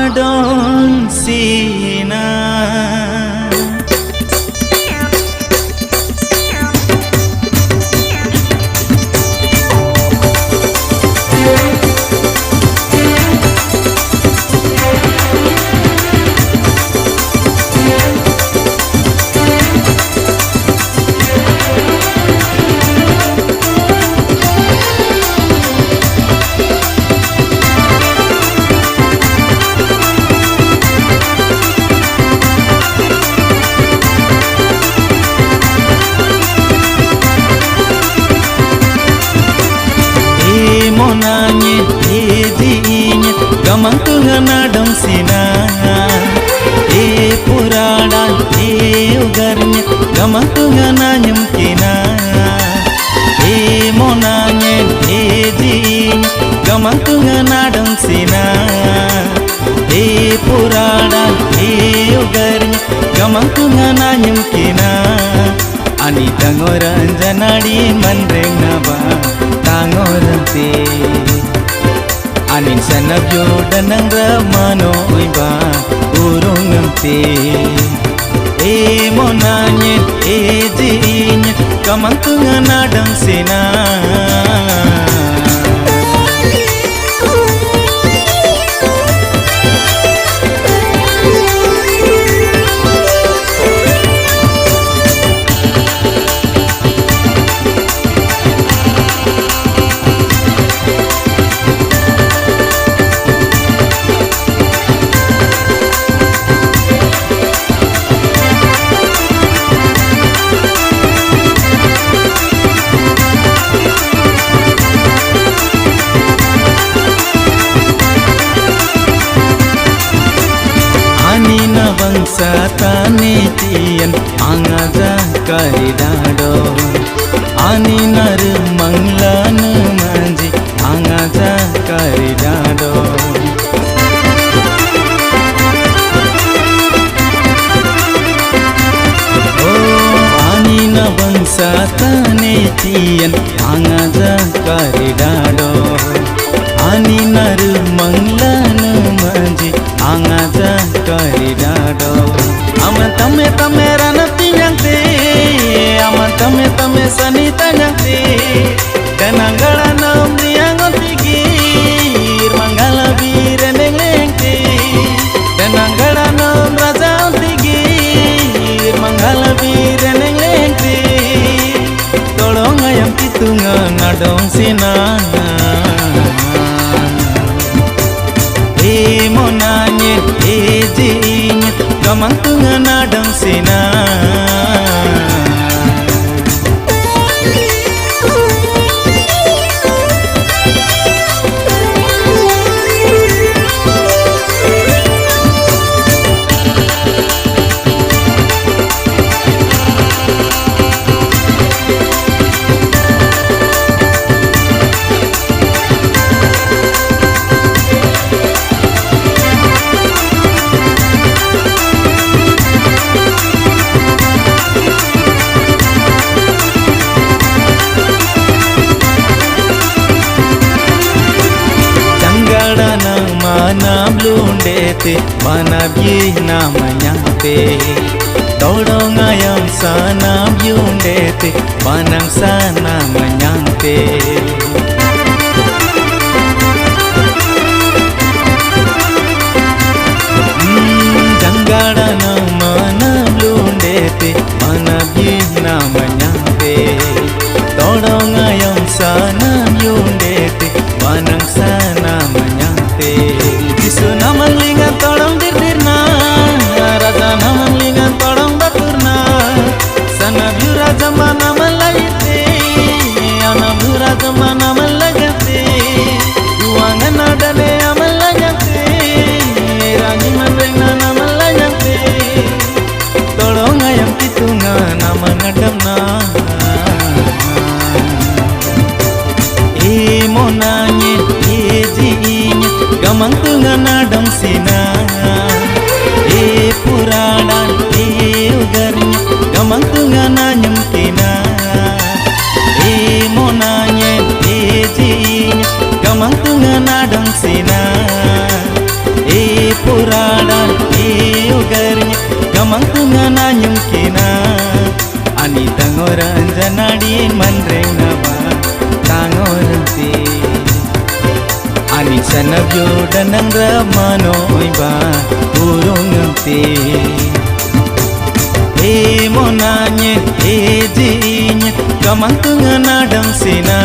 adon sina monanya dinya gamang tungan adong sina puradan ugarnya gamang tungan anyam kina monanya dinya gamang tungan adong sina puradan ugarnya gamang tungan anyam kina ani tangoran janadi manreng naba tangorante anin sanabyo danang ramano iba urungamte monanye jinya kamang tungan adang sina bangsa tanitian angaja karidado ani nar manglanu manji angaja karidado ani na bangsa tanitian angaja karidado ani nar manglanu manji angaja karidado aman tame ranati nyangte aman tame sanita nyangte kanangala nam riangon tigir mangala bireneng lengte kanangala nam raja tigir mangala bireneng lengte tolong ayam pitungan adong sinana monanye jinya gamang tungan adang sina nam lundete manabye namanyate todong ayam sanam yundete manang sana manyante janggada nama nam lundete manabye namanyate todong ayam sanam yundete manang sana manyante Isu naman lingan tolong dirdirna Raja naman lingan tolong baturna Sanabyu raja mana malayite Anabyu raja mana malayate Yuangan adane amalayate Rani manrengna namalayate Tolong ayam pitunga nama ngadamna monanye jinya gamang tungan adam sina puradan ugarnya gamang tungan anyam kina monanye jinya gamang tungan adam sina uradan ugarnya gamang tungan anyum kina ani tangoran janadin manreng nama tangoran ti ani sanabyo danang ramano iba urung ti monanya jinya gamang tungan adang sina